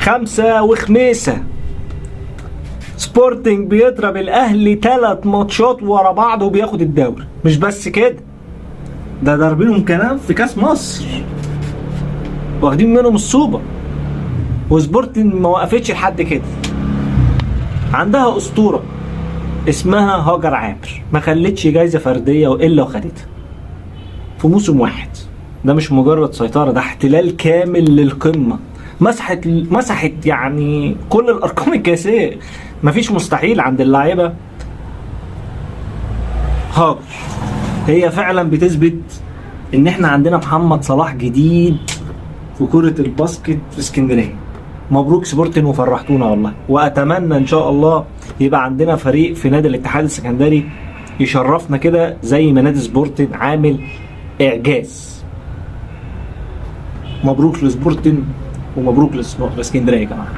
خمسة وخميسة سبورتنج بيضرب الاهلي 3 ماتشات ورا بعض وبياخد الدوري. مش بس كده، ده ضاربينهم كمان في كاس مصر، واخدين منهم السوبر. وسبورتنج ما وقفتش لحد كده، عندها اسطوره اسمها هاجر عامر، ما خلتش جايزه فرديه والا وخدتها في موسم واحد. ده مش مجرد سيطره، ده احتلال كامل للقمه. مسحت يعني كل الارقام القياسيه، مفيش مستحيل عند اللاعيبه. هاجر هي فعلا بتثبت ان احنا عندنا محمد صلاح جديد في كرة الباسكت في اسكندرية. مبروك سبورتين وفرحتونا والله، واتمنى ان شاء الله يبقى عندنا فريق في نادي الاتحاد السكندري يشرفنا كده زي ما نادي سبورتين عامل اعجاز. مبروك لسبورتين ومبروك لاسكندرية يا جماعة.